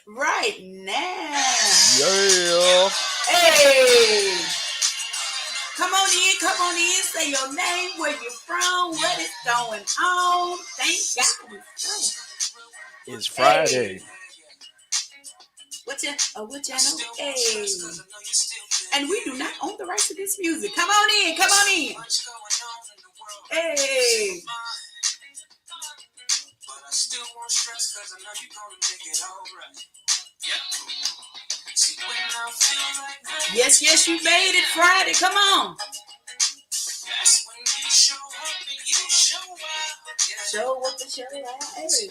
Right now. Yeah. Hey, come on in, say your name, where you from, what is going on. Thank God. It's Hey, Friday. what you know? Hey, and we do not own the rights to this music. Come on in, come on in. Hey. Yes, yes, you made it Friday. Come on. Show up and show out. Hey.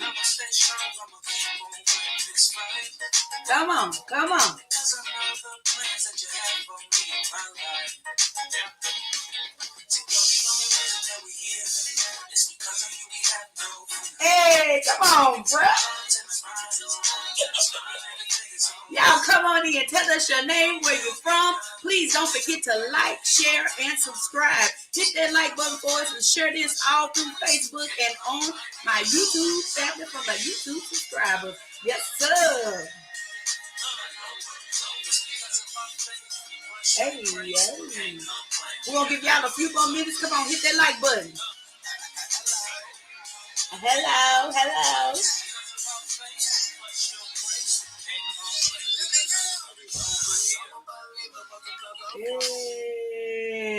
Come on, come on. Hey, come on, bro. Y'all come on in. Tell us your name, where you're from. Please don't forget to like, share, and subscribe. Hit that like button for us and share this all through Facebook and on my YouTube family for my YouTube subscribers. Yes, sir. Hey, hey. We're going to give y'all a few more minutes. Come on, hit that like button. Hello, hello.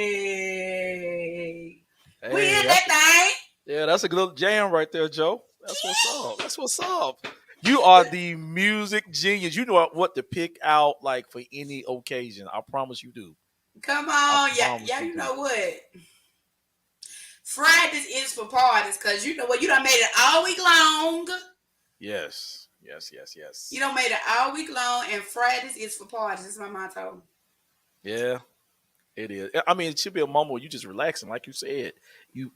Hey. We Hey, in that that's a good jam right there, Joe. That's what's up. That's what's up. You are the music genius. You know what to pick out like for any occasion. I promise you do. thing. Come I on. Yeah, promise yeah, you you do. know what? Fridays is for parties because you know what? You done made it all week long. Yes. Yes, yes, yes. You done made it all week long, and Fridays is for parties. That's my motto. Yeah, it is. I mean, it should be a moment where you just relaxing, like you said.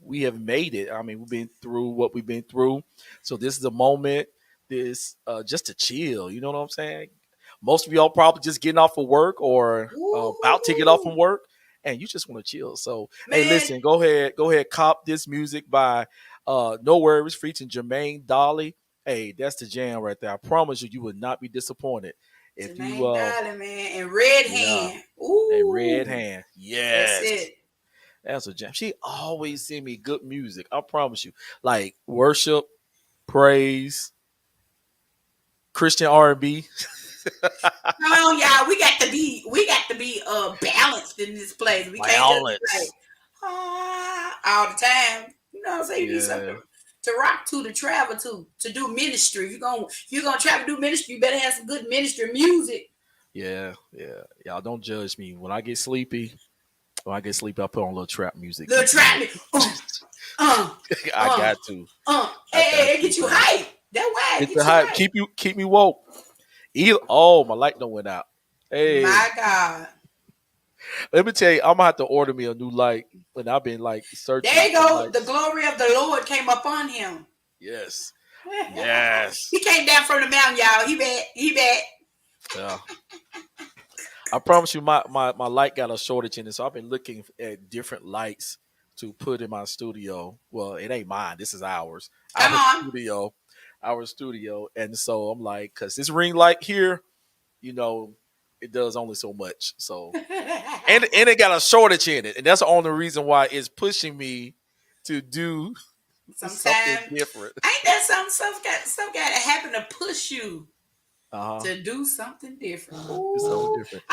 We have made it. I mean, we've been through what we've been through, so this is a moment. This just to chill. You know what I'm saying? Most of y'all probably just getting off of work or about to get off from Woo-hoo-hoo. work, and you just want to chill. So, hey, Man, listen, go ahead, cop this music by No Worries featuring Jermaine Dolly. Hey, that's the jam right there. I promise you, you would not be disappointed if you Jermaine Darling, man, and Red yeah. Hand. A red Ooh, hand. that's Yes. it. That's a jam. She always send me good music. I promise you. Like worship, praise, Christian R&B. Come on, y'all. We got to be balanced in this place. We can't just be like Violence. all the time. You know what I'm saying? You need something Yeah. to rock to travel to do ministry. If you're gonna travel to do ministry, you better have some good ministry music. Yeah. Yeah. Y'all don't judge me. When I get sleepy, I put on a little trap music. Little Keep me trap me. Uh, I uh, got to. I got hey, to, get you man. hype. That why Get the get you hype. hype. Keep me woke. Oh, my light don't went out. My Hey. God. Let me tell you, I'm gonna have to order me a new light. And I've been like There searching you for go. The lights. glory of the Lord came upon him. Yes. Yes. He came down from the mountain, y'all. He back. He back. Yeah. I promise you, my light got a shortage in it, so I've been looking at different lights to put in my studio. Well, it ain't mine. This is ours. Come Our on. studio. Our studio. And so I'm like, because this ring light here, you know, it does only so much. So and it got a shortage in it, and that's the only reason why it's pushing me to do something Sometimes different. ain't that something stuff got to happen to push you Uh huh. to do something different. It's something Ooh, different.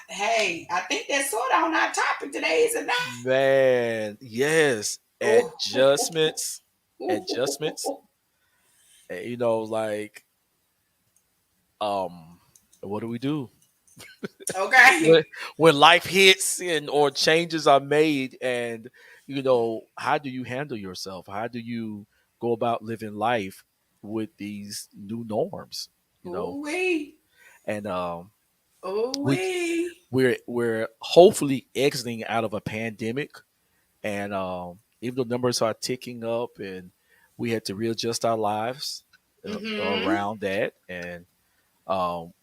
hey, I think that's sort of on our topic today, is it not? Man, yes, Ooh. adjustments, adjustments. And, like um, what do we do Okay. when when life hits and or changes are made, and how do you handle yourself? How do you go about living life with these new norms? You know, Ooh wee. and Ooh we wee. we're hopefully exiting out of a pandemic, and even though numbers are ticking up, and we had to readjust our lives Mm-hmm. around that, and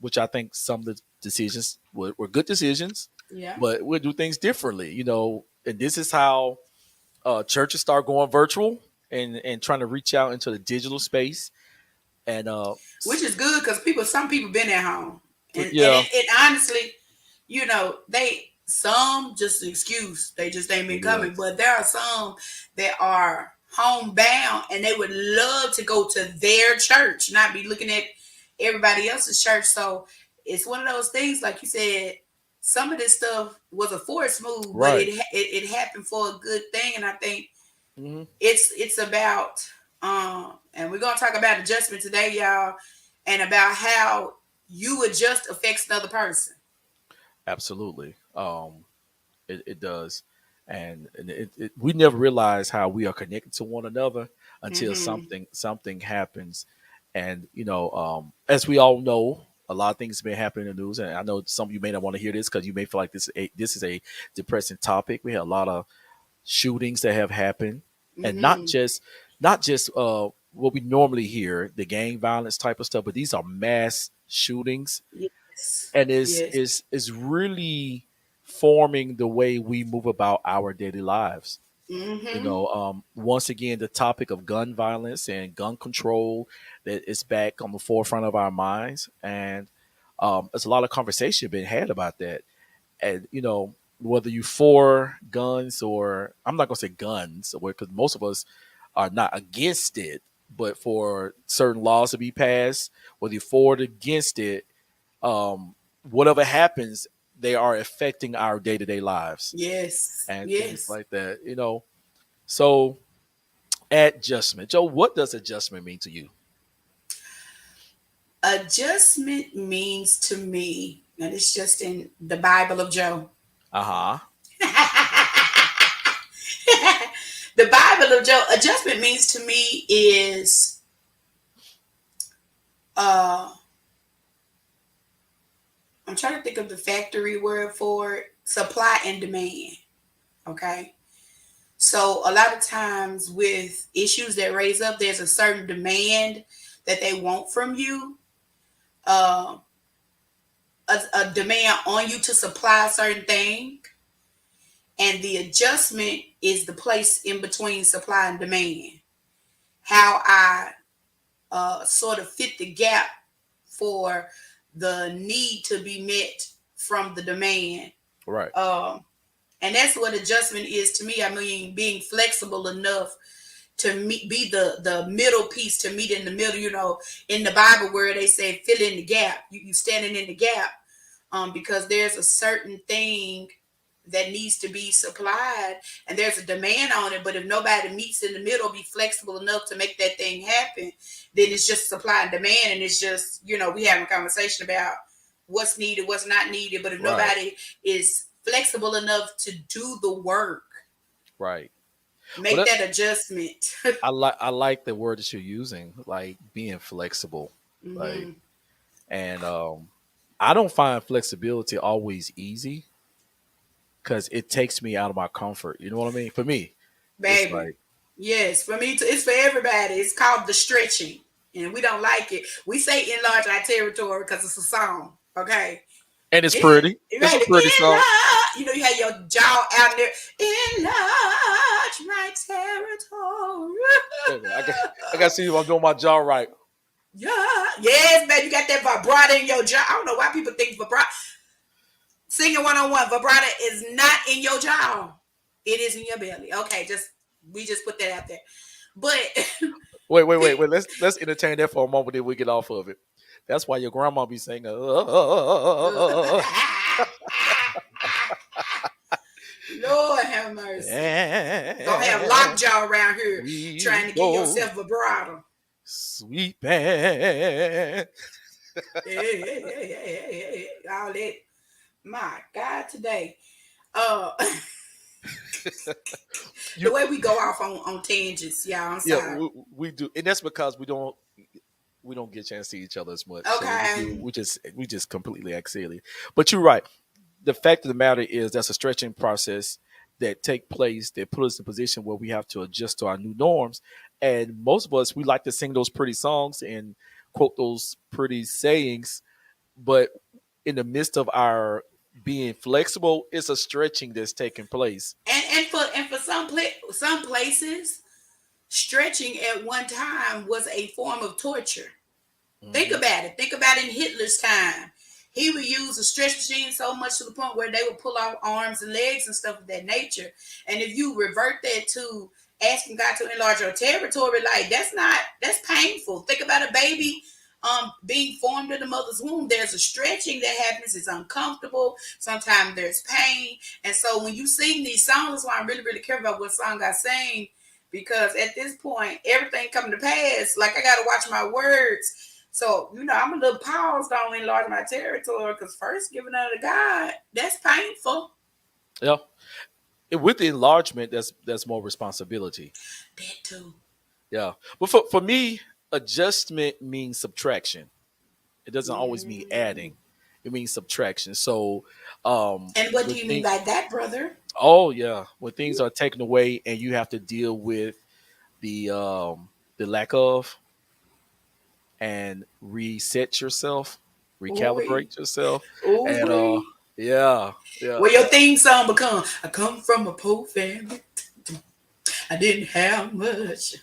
which I think some of the decisions were good decisions, Yeah. but we'll do things differently, and this is how churches start going virtual and trying to reach out into the digital space, and Which is good because some people been at home, and yeah, it honestly, they some just an excuse, they just ain't been it coming, is but there are some that are homebound and they would love to go to their church, not be looking at everybody else's church. So it's one of those things, like you said, some of this stuff was a forced move, but right. it happened for a good thing, and I think Hmm. it's about and we're gonna talk about adjustment today, y'all, and about how you adjust affects another person. Absolutely. It does, and we never realize how we are connected to one another until Mm-hmm. something happens, and as we all know, a lot of things have been happening in the news, and I know some of you may not want to hear this because you may feel like this is a depressing topic. We had a lot of shootings that have happened, and not Mm-hmm. just what we normally hear, the gang violence type of stuff, but these are mass shootings, Yes. and is Yes. is is really forming the way we move about our daily lives. Mm-hmm. Once again, the topic of gun violence and gun control that is back on the forefront of our minds, and there's a lot of conversation being had about that. And whether you for guns, or I'm not gonna say guns, because most of us are not against it, but for certain laws to be passed, whether you're for it or against it, whatever happens, they are affecting our day to day lives Yes. and things Yes. like that. So adjustment, Joe. What does adjustment mean to you? Adjustment means to me, and it's just in the Bible of Joe. Uh huh. The Bible of Joe. Adjustment means to me is uh I'm trying to think of the factory word for it, supply and demand. Okay. So a lot of times with issues that raise up, there's a certain demand that they want from you, uh, a demand on you to supply a certain thing. And the adjustment is the place in between supply and demand. How I sort of fit the gap for the need to be met from the demand. Right. Um, and that's what adjustment is to me. I mean, being flexible enough to meet, be the middle piece, to meet in the middle. In the Bible where they say fill in the gap, you standing in the gap, because there's a certain thing that needs to be supplied, and there's a demand on it. But if nobody meets in the middle, be flexible enough to make that thing happen, then it's just supply and demand, and it's just we having a conversation about what's needed, what's not needed. But if Right. nobody is flexible enough to do the work, Right. Well, make that adjustment. I like the word that you're using, like being flexible, like, Hmm. and I don't find flexibility always easy because it takes me out of my comfort. You know what I mean? For me, it's Baby. like, Yes, for me too. It's for everybody. It's called the stretching, and we don't like it. We say enlarge our territory because it's a song. Okay, and it's it, pretty. It's a baby, pretty song. enlarge. You have your jaw out there. Enlarge my territory. Wait a minute, I got to see if I'm doing my job right. Yeah, yes, baby. You got that vibrato in your jaw. I don't know why people think vibrato. Singing 101. Vibrato is not in your jaw. It is in your belly. Okay, we just put that out there. But Wait. Let's entertain that for a moment. Then we get off of it. That's why your grandma be saying, Lord have mercy. Gonna have and lockjaw around here trying we to give go, yourself vibrato. sweet band. Hey. All that. My God, today. Uh the You, way we go off on tangents, y'all. I'm yeah, sorry. we do, and that's because we don't get a chance to see each other as much. So when we do, Okay. we just completely act silly. But you're right. The fact of the matter is that's a stretching process that take place that put us in a position where we have to adjust to our new norms. And most of us we like to sing those pretty songs and quote those pretty sayings, but in the midst of our being flexible, it's a stretching that's taking place. And for some places, stretching at one time was a form of torture. Think Hmm. about it. Think about in Hitler's time. He would use a stretch machine so much to the point where they would pull off arms and legs and stuff of that nature. And if you revert that to asking God to enlarge your territory, like that's painful. Think about a baby being formed in the mother's womb. There's a stretching that happens, it's uncomfortable. Sometimes there's pain. And so when you sing these songs, that's why I'm really, really careful about what song I sing. Because at this point, everything coming to pass, like I gotta watch my words. So, I'm a little paused on enlarge my territory because first giving unto God, that's painful. Yeah. With the enlargement, that's more responsibility. That too. Yeah. But for me, adjustment means subtraction. It doesn't always mean Mm. adding. It means subtraction. So And what do when you mean things by that, brother? oh yeah, when things are taken away and you have to deal with the lack of and reset yourself, Ooh-wee. recalibrate yourself. And Ooh-wee. yeah, yeah, Where your yeah. theme song become, I come from a poor family. I didn't have much.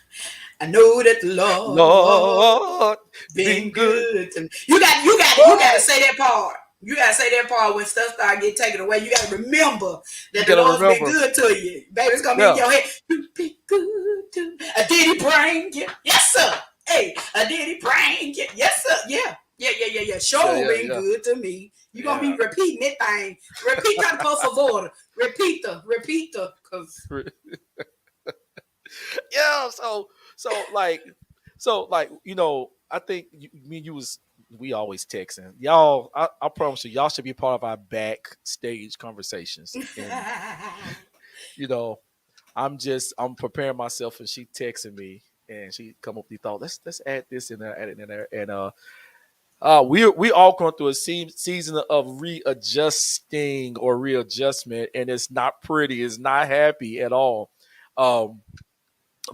I know that the Lord Lord, been been good. good to me. You gotta Woo! say that part. You gotta say that part when stuff start getting taken away. You gotta remember You that the gotta Lord's been remember. good to you. Baby, it's gonna be in Yeah. your head. You be good to me. Did he bring you? Yes, sir. Hey, did he bring you? Yes, sir. Yeah. Yeah. Yeah, Sure yeah, been yeah. good to me. You gonna Yeah. be repeating that thing. Repeat por favor. Repeat the, cause Yeah, so I think me and you was we always texting. Y'all, I promise you, y'all should be part of our backstage conversations. And you know, I'm preparing myself and she texting me and she come up with the thought, let's add this in there, add it in there. And we all going through a season of readjusting or readjustment, and it's not pretty, it's not happy at all. Um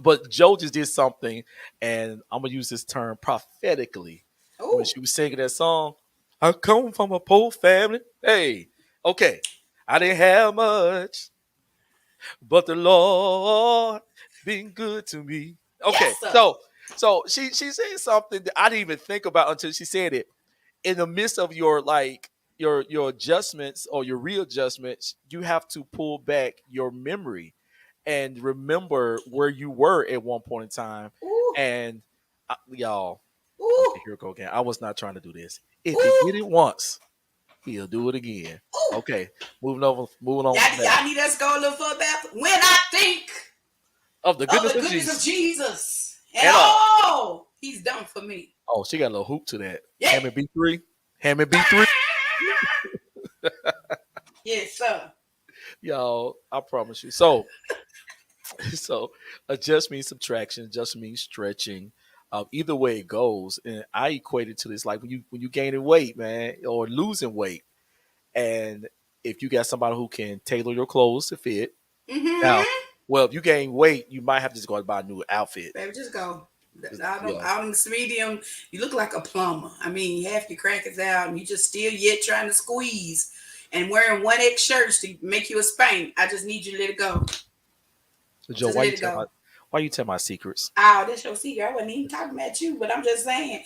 but Joe just did something, and I'm gonna use this term prophetically. When oh, she was singing that song, I come from a poor family. Hey, okay, I didn't have much, but the Lord been good to me. Okay, yes, sir. so she said something that I didn't even think about until she said it. In the midst of your your adjustments or your readjustments, you have to pull back your memory and remember where you were at one point in time. Ooh, And y'all, ooh, okay, here we go again. I was not trying to do this. If he did ooh, it once, he'll do it again. ooh. Okay, moving on from that. Y'all need us to go a little further back. When I think Of the of goodness the of goodness of Jesus. Jesus and And all he's done for me. oh, she got a little hoop to that. Yeah. Hammond B3. Hammond B3. Yes, sir. Y'all, I promise you. So so adjust means subtraction, adjust means stretching. Either way it goes, and I equate it to this like when you gaining weight, man, or losing weight, and if you got somebody who can tailor your clothes to fit. Now, Mm-hmm. well, if you gain weight, you might have to just go out and buy a new outfit. Baby, just go. Just, Out on the medium, you look like a plumber. I mean, half your crack is out, and you just still yet trying to squeeze and wearing 1X shirts to make you a spank. I just need you to let it go. Joe, Just why let you it tell my go. Why you tell my secrets? Oh, that's your secret. I wasn't even talking about you, but I'm just saying.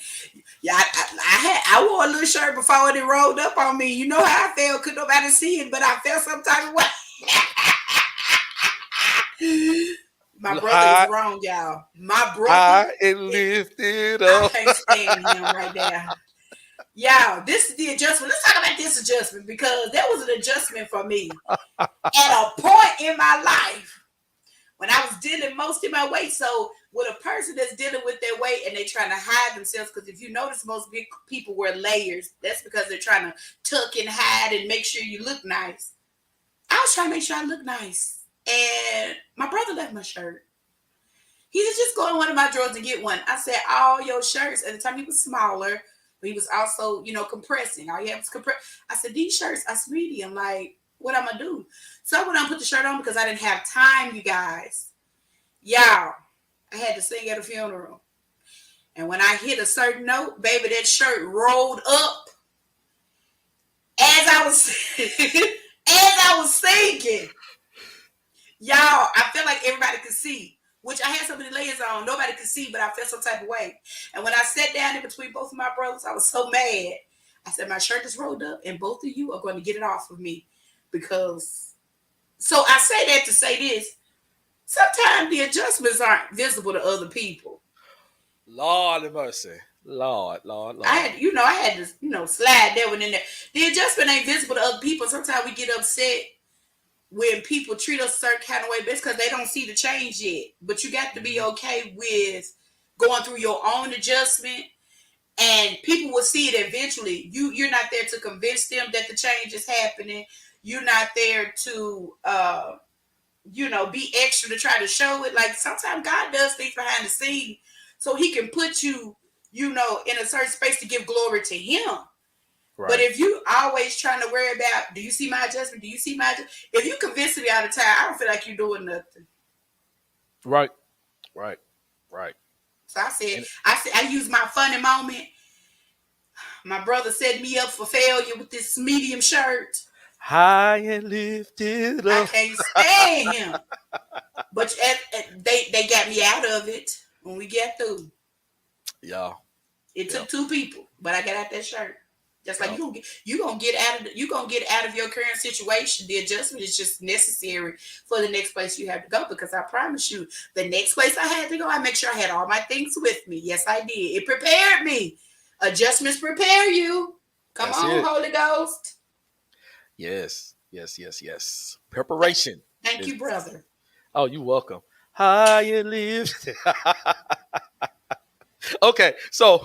Yeah, I wore a little shirt before it rolled up on me. You know how I felt. Could nobody see it, but I felt some type of way. My brother is High, wrong, y'all. My brother, high and it, lifted I up. can't stand him right there. Y'all, this is the adjustment. Let's talk about this adjustment because that was an adjustment for me at a point in my life when I was dealing most of my weight. So with a person that's dealing with their weight and they trying to hide themselves, because if you notice, most big people wear layers. That's because they're trying to tuck and hide and make sure you look nice. I was trying to make sure I look nice, and my brother left my shirt. He was just going to one of my drawers to get one. I said, all your shirts, at the time he was smaller, but he was also, compressing. All he had was compress. I said, these shirts are medium. Like, what I'm going to do? So I went on and put the shirt on because I didn't have time, you guys. Y'all, I had to sing at a funeral. And when I hit a certain note, baby, that shirt rolled up as I was as I was singing. Y'all, I felt like everybody could see, which I had so many layers on. Nobody could see, but I felt some type of way. And when I sat down in between both of my brothers, I was so mad. I said, my shirt is rolled up, and both of you are going to get it off of me. Because, so I say that to say this. Sometimes the adjustments aren't visible to other people. Lord have mercy. Lord, Lord, I Lord. had, I had to, slide that one in there. The adjustment ain't visible to other people. Sometimes we get upset when people treat us a certain kind of way, but it's because they don't see the change yet. But you got to be Mhm. okay with going through your own adjustment, and people will see it eventually. You're not there to convince them that the change is happening. You're not there to be extra to try to show it. Like sometimes God does things behind the scene so he can put you, in a certain space to give glory to him. But Right, if you always trying to worry about, do you see my adjustment? Do you see my adjustment? If you convince me all the time, I don't feel like you're doing nothing. right, right, right. So I said, And I used my funny moment. My brother set me up for failure with this medium shirt. high and lifted I up. can't stand him. But they got me out of it when we get through. Yeah, It yeah, took two people, but I got out that shirt. Just like yeah. you gonna get out of you gonna get out of your current situation. The adjustment is just necessary for the next place you have to go. Because I promise you, the next place I had to go, I make sure I had all my things with me. Yes, I did. It prepared me. Adjustments prepare you. Come That's on, it. Holy Ghost. Yes, yes, yes, yes. Th- Preparation Thank is. you, brother. Oh, you welcome. High and lifted. Okay, so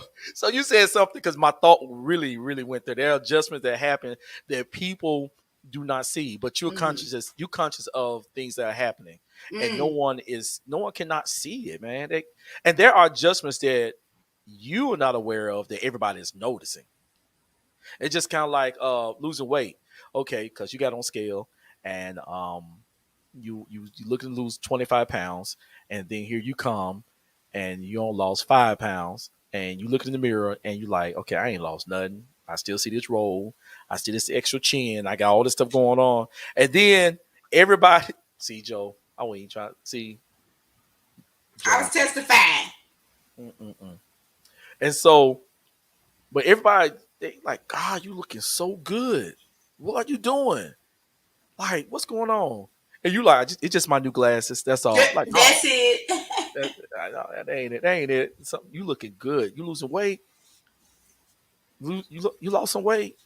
you said something because my thought really, really went there. There are adjustments that happen that people do not see, but Mm-hmm. you're conscious of things that are happening, and Mm. no one cannot see it, man. And there are adjustments that you are not aware of that everybody is noticing. It's just kind of like losing weight. Okay, because you got on scale and you looking to lose 25 pounds, and then here you come and you only lost 5 pounds, and you look in the mirror and you like, okay, I ain't lost nothing. I still see this roll. I see this extra chin. I got all this stuff going on, and then everybody see Joe. I wasn't even trying to see Joe. I was Not testifying. mm-mm-mm. And so, but everybody they like, God, you looking so good. What are you doing? Like, what's going on? And you like, it's just my new glasses. That's all. Like, That's no, it. that ain't it. That ain't it. So, you looking good. You losing weight. You lost some weight,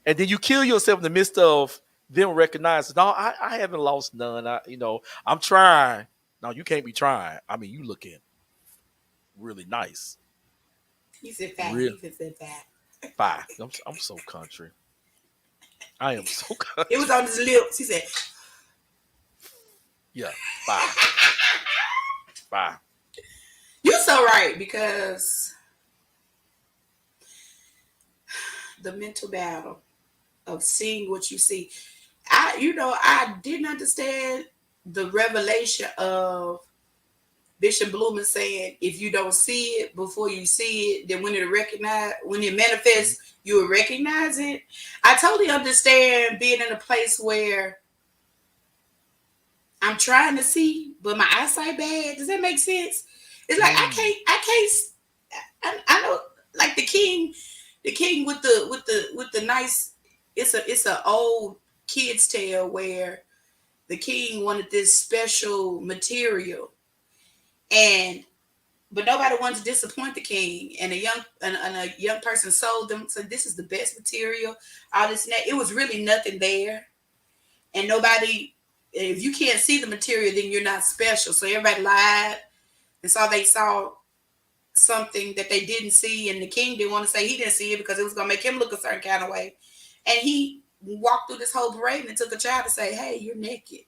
and then you kill yourself in the midst of them recognizing. No, I haven't lost none. I'm trying. No, you can't be trying. I mean, you looking really nice. He said fat. Real He said fat. fine. I'm so country. I am so It was country. on his lips. He said, Yeah, fine, fine. "You're so right." Because the mental battle of seeing what you see. I didn't understand the revelation of Bishop Blumen saying, if you don't see it before you see it, then when it Mhm. manifests, you will recognize it. I totally understand being in a place where I'm trying to see, but my eyesight bad. Does that make sense? It's like Mm. I can't. I know, like the king with the nice. It's a old kids tale where the king wanted this special material, and but nobody wanted to disappoint the king. And a young person sold them. So this is the best material. All this and that. It was really nothing there, and nobody. If you can't see the material, then you're not special. So everybody lied, and so they saw something that they didn't see, and the king didn't want to say he didn't see it because it was going to make him look a certain kind of way. And he walked through this whole parade and took a child to say, "Hey, you're naked."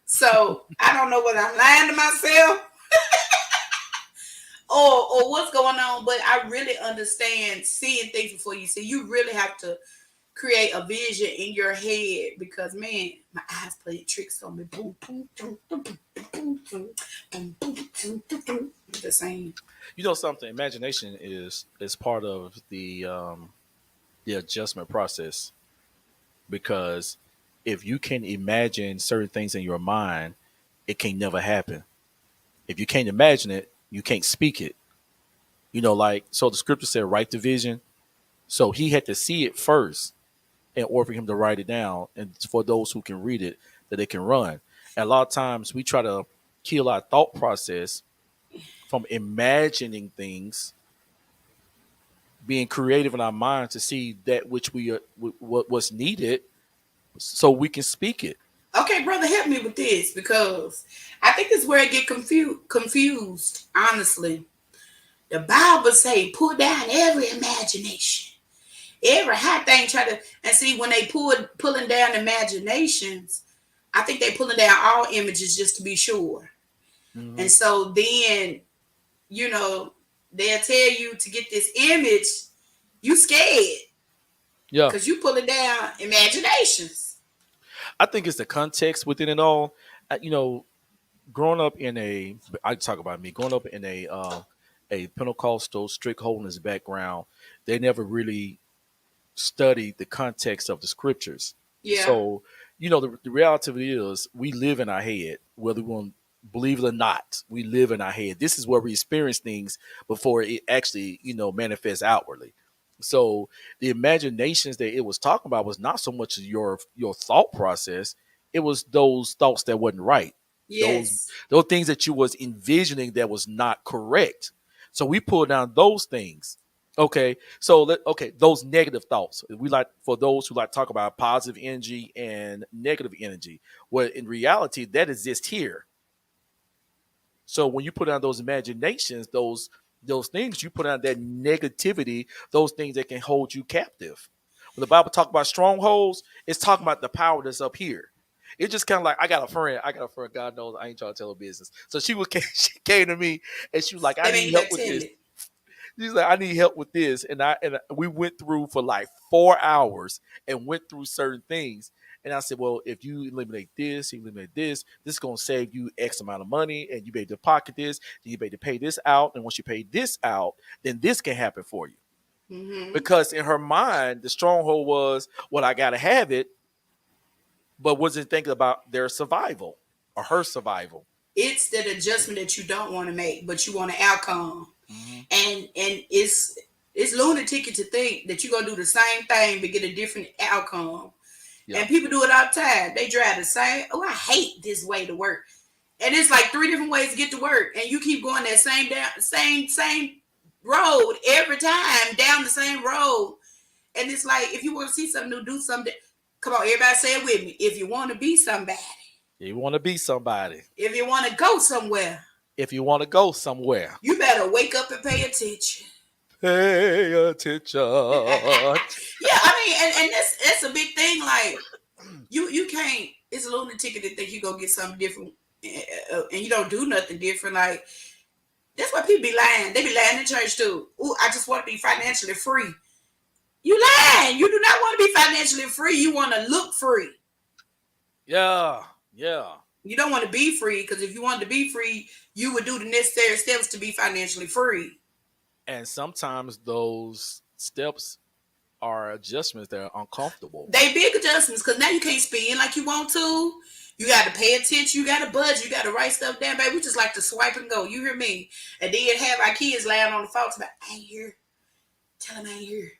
So I don't know whether I'm lying to myself or what's going on, but I really understand seeing things before you see. You really have to create a vision in your head because man, my eyes playing tricks on me. Boom, boom, boom, boom, boom, boom, boom, boom, boom, boom, boom, boom. The same. You know something? Imagination is part of the adjustment process because if you can imagine certain things in your mind, it can never happen. If you can't imagine it, you can't speak it. You know, like so the scripture said, write the vision. So he had to see it first in order for him to write it down, and for those who can read it, that they can run. And a lot of times we try to kill our thought process from imagining things, being creative in our mind to see that which we are, what was needed, so we can speak it. Okay, brother, help me with this because I think this is where I get confused. Honestly, the Bible say, "Put down every imagination, every high thing." Try to and see when they pulling down imaginations. I think they pulling down all images just to be sure. Hmm. And so then you know they'll tell you to get this image. You scared Yeah, because you pulling down imaginations. I think it's the context within it all. You know, growing up in a, I talk about me growing up in a Pentecostal strict holiness background. They never really study the context of the scriptures. Yeah. So, you know, the reality of it is we live in our head, whether we want to believe it or not. We live in our head. This is where we experience things before it actually, you know, manifests outwardly. So the imaginations that it was talking about was not so much your thought process. It was those thoughts that wasn't right. Those Yes. those things that you was envisioning that was not correct. So we pull down those things. Okay, so okay, those negative thoughts. We like for those who like to talk about positive energy and negative energy. Well, in reality, that exists here. So when you put on those imaginations, those things you put on that negativity, those things that can hold you captive. When the Bible talk about strongholds, it's talking about the power that's up here. It's just kind of like I got a friend. God knows I ain't trying to tell her business. So she came to me and she was like, I That need mean you help better with tell this. it. She's like, I need help with this, and we went through for like 4 hours and went through certain things. And I said, well, if you eliminate this, you eliminate this is going to save you X amount of money, and you be able to pocket this, then you be able to pay this out, and once you pay this out, then this can happen for you. Mm-hmm. Because in her mind, the stronghold was, well, I got to have it, but wasn't thinking about their survival or her survival. It's that adjustment that you don't want to make, but you want an outcome. Hmm. And it's lunatic to think that you're gonna do the same thing but get a different outcome. Yeah. And people do it all the time. They drive the same. Oh, I hate this way to work. And it's like three different ways to get to work, and you keep going that same road every time down the same road. And it's like if you want to see something new, do something. Come on, everybody say it with me. If you want to be somebody, You want to be somebody. if you want to go somewhere, If you want to go somewhere, you better wake up and pay attention. pay attention. Yeah, I mean, and that's a big thing. Like you can't. It's a lunatic to think you go get something different, and you don't do nothing different. Like that's why people be lying. They be lying in church too. Ooh, I just want to be financially free. You lying. You do not want to be financially free. You want to look free. Yeah, yeah. You don't want to be free because if you wanted to be free, you would do the necessary steps to be financially free. And sometimes those steps are adjustments that are uncomfortable. They big adjustments because now you can't spin like you want to. You got to pay attention. You got to budge. You got to write stuff down, baby. We just like to swipe and go. You hear me? And then have our kids lying on the phone about, I ain't here. Tell them I ain't here.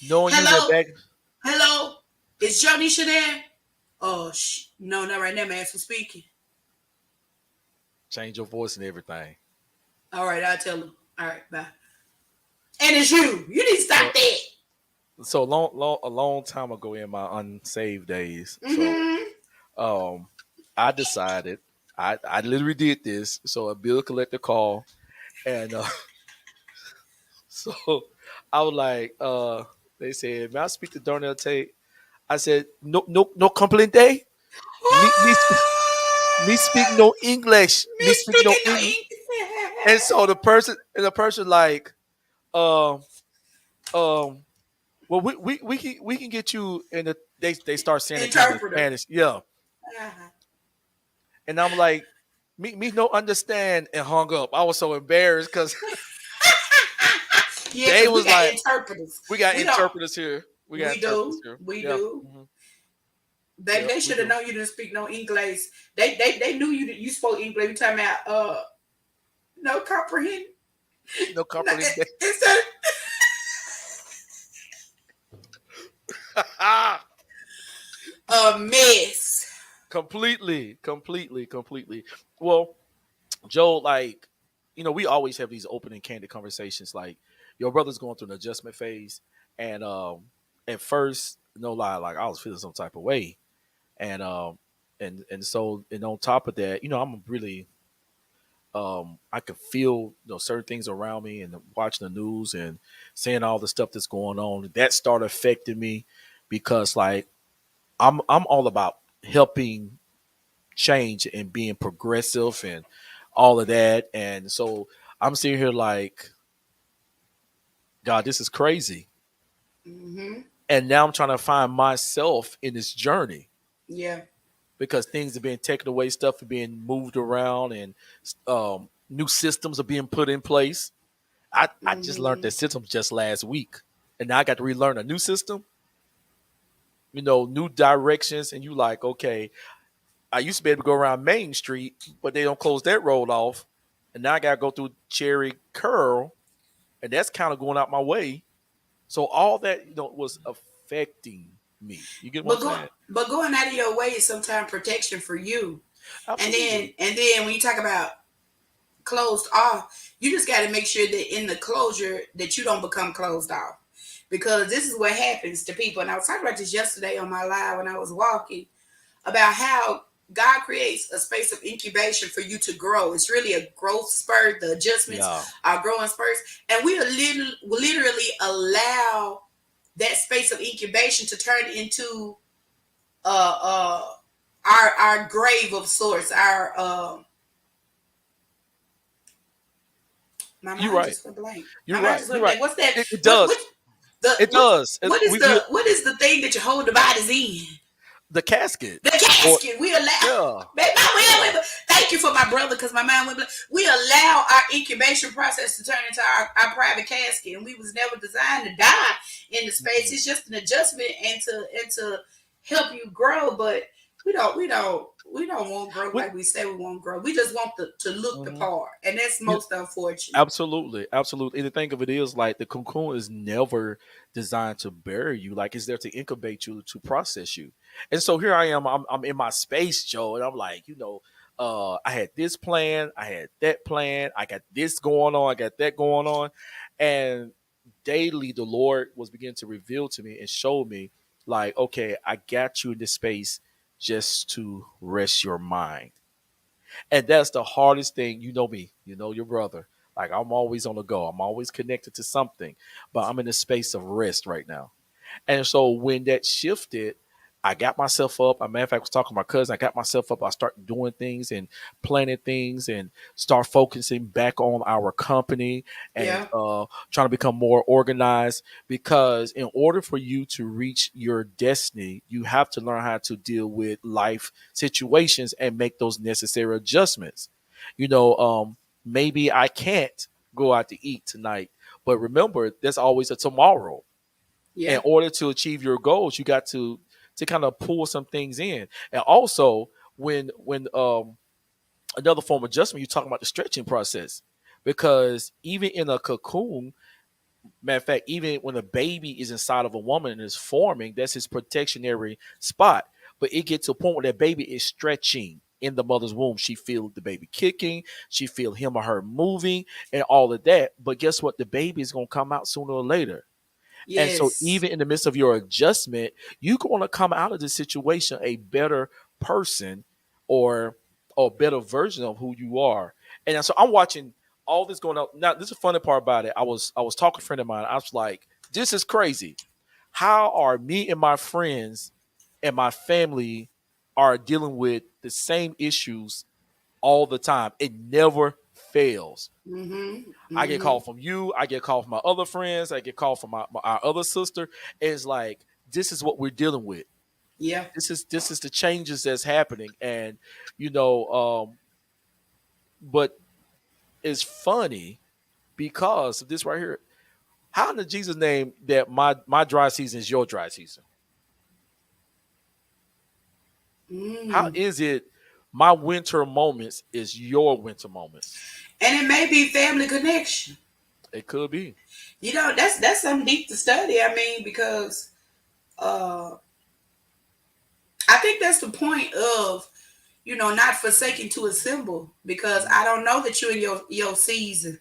Knowing you that Hello? back, Hello? Is Jonisha there? Oh, no, not right now, man. For speaking. change your voice and everything. All right, I'll tell them. All right, bye. And it's you. You need to stop So, that. so a long time ago in my unsaved days. So Mm-hmm. um, I decided I literally did this. So a bill collector call, and so I was like, they said, "May I speak to Darnell Tate?" I said, "No complaint day. Me me me speak no English. Me Me speak no speaking no English." And English. so the person like, um um well, we can get you in the they start saying it kind of in Interpreter. Spanish, yeah. Uh-huh. And I'm like, me no understand, and hung up. I was so embarrassed because Yeah, they because we was got like, interpreters. we got We don't. interpreters here. We got We interpreters do. here. We Yeah, do. Baby, yeah, they we should have do. known you didn't speak no English. They knew you spoke English. You talking about no comprehend. No No, comforting day. instead of a mess. Completely. Well, Joe, like, we always have these open and candid conversations. Like, your brother's going through an adjustment phase, and at first, no lie, like I was feeling some type of way, and so, and on top of that, I'm really, I can feel, certain things around me, and watching the news and seeing all the stuff that's going on. That started affecting me because, like, I'm all about helping change and being progressive and all of that. And so I'm sitting here like, God, this is crazy. Mm-hmm. And now I'm trying to find myself in this journey Yeah. because things are being taken away, stuff are being moved around, and new systems are being put in place. I just learned Mm-hmm. that system just last week. And now I got to relearn a new system, new directions. And you like, okay, I used to be able to go around Main Street, but they don't close that road off. And now I got to go through Cherry Curl, and that's kind of going out my way. So all that, was affecting me. You get what I'm But go, saying? but going out of your way is sometimes protection for you. And then Absolutely. and then when you talk about closed off, you just got to make sure that in the closure that you don't become closed off. Because this is what happens to people. And I was talking about this yesterday on my live when I was walking about how God creates a space of incubation for you to grow. It's really a growth spurt. The Yeah. adjustments are growing spurts. And we literally allow that space of incubation to turn into uh, uh, our grave of sorts. My You're mind right. just went blank. You're My mind right. just You're went right. blank. What's that? It What does. the It does. what is the thing that you hold the bodies in? The casket. The Or casket. We allow. yeah. Baby, Yeah. thank you for my brother because my mind went blank. We allow our incubation process to turn into our private casket, and we was never designed to die in the space. Mm-mm. It's just an adjustment and to help you grow. But we don't want growth We, like we say we want growth. We just want to look the mhm. part, and that's You- most unfortunate. absolutely. And the thing of it is, like, the cocoon is never designed to bury you. Like, it's there to incubate you, to process you. And so here I am. I'm in my space, Joe, and I'm like, I had this plan, I had that plan, I got this going on, I got that going on, and daily the Lord was beginning to reveal to me and show me, like, okay, I got you in this space just to rest your mind. And that's the hardest thing. You know me, your brother. Like, I'm always on the go. I'm always connected to something, but I'm in a space of rest right now. And so when that shifted, I got myself up. A matter of fact, I was talking to my cousin. I got myself up. I started doing things and planning things and start focusing back on our company and Yeah, trying to become more organized. Because in order for you to reach your destiny, you have to learn how to deal with life situations and make those necessary adjustments. Maybe I can't go out to eat tonight, But remember, there's always a tomorrow. In Yeah. order to achieve your goals, you got to kind of pull some things in. And also, when another form of adjustment, you're talking about the stretching process, because even in a cocoon, matter of fact, even when a baby is inside of a woman and is forming, that's his protectionary spot. But it gets to a point where that baby is stretching in the mother's womb. She feels the baby kicking, she feel him or her moving, and all of that. But guess what? The baby is gonna come out sooner or later. And so, Yes. even in the midst of your adjustment, you're going to come out of this situation a better person, or a better version of who you are. And so, I'm watching all this going on. Now, this is the funny part about it. I was talking to a friend of mine. I was like, "This is crazy. How are me and my friends and my family are dealing with the same issues all the time? It never fails." Mm-hmm. I get Mm-hmm. called from you. I get called from my other friends. I get called from our other sister. It's like, this is what we're dealing with. Yeah. This is the changes that's happening, and you know, but it's funny because of this right here. How in the Jesus name that my dry season is your dry season? How Mm. is it my winter moments is your winter moments? And it may be family connection. It could be. That's something deep to study. I mean, because uh I think that's the point of, not forsaking to assemble, because Mhm. I don't know that you're in your season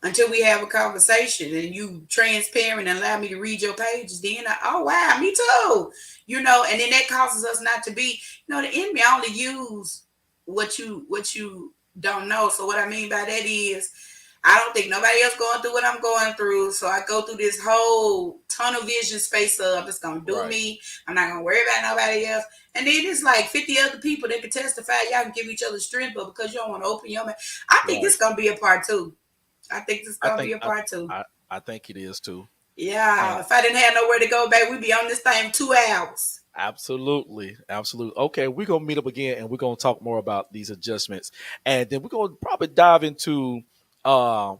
until we have a conversation and you transparent and allow me to read your pages. Then oh wow, me too. And then that causes us not to be, the enemy only use what you don't know. So what I mean by that is, I don't think nobody else going through what I'm going through. So I go through this whole tunnel vision space of, it's gonna do Right. me. I'm not gonna worry about nobody else. And then it's like 50 other people that can testify. Y'all can give each other strength, but because you don't want to open your mouth, I think Right. this is gonna be a part two. I think this is I gonna be think a part two. I think it is too. Yeah, And if I didn't have nowhere to go, back, we'd be on this thing 2 hours. absolutely, absolutely. Okay, we're gonna meet up again, and we're gonna talk more about these adjustments, and then we're gonna probably dive into uh,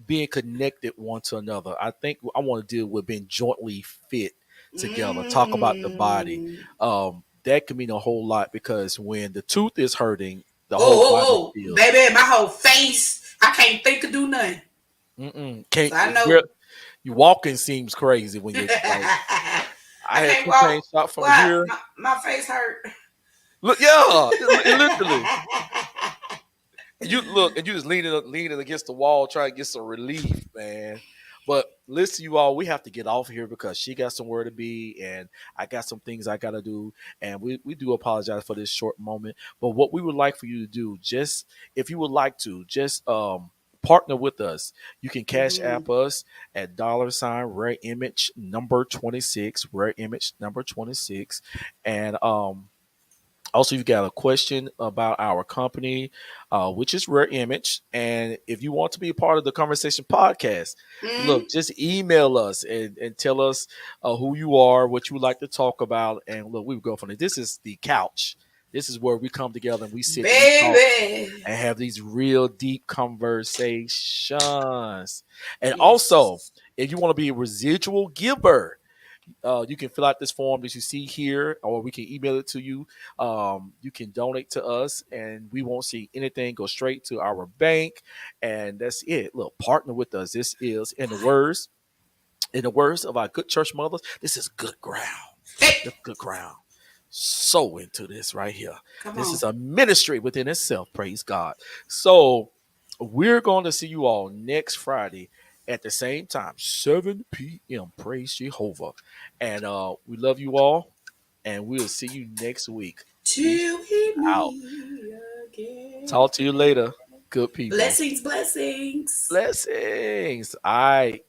being connected one to another. I think I want to deal with being jointly fit together. Talk about the body. Mm. That can mean a whole lot, because when the tooth is hurting, the Oh, whole body oh, oh, feels. baby, my whole face, I can't think to do nothing. Can't So I know. you walking seems crazy when you're like, I I had can't cocaine walk. shot from What? here. My face hurt. Look, yeah, it literally. And you look, and you just leaning against the wall, trying to get some relief, man. But listen, you all, we have to get off here because she got somewhere to be, and I got some things I gotta do. And we do apologize for this short moment. But what we would like for you to do, just if you would like to, just partner with us. You can cash Hmm. app us at $ rare image number 26, rare image number 26. And also, you've got a question about our company, which is Rare Image. And if you want to be a part of the Conversation Podcast, look, Hmm. just email us and tell us who you are, what you would like to talk about. And look, we will go from there. This is the couch. This is where we come together and we sit and we talk Baby. and have these real deep conversations. And also, Yes. if you want to be a residual giver, you can fill out this form that you see here, or we can email it to you. You can donate to us, and we won't see anything go straight to our bank, and that's it. Look, partner with us. This is in the words of our good church mothers. This is good ground. Hey, That's good ground. So into this right here. come This is on. a ministry within itself. Praise God. So we're going to see you all next Friday at the same time, 7 p.m. Praise Jehovah. And we love you all. And we'll see you next week. Peace Till we out. meet again. Talk to you later. Good people. Blessings, blessings. Blessings. All right.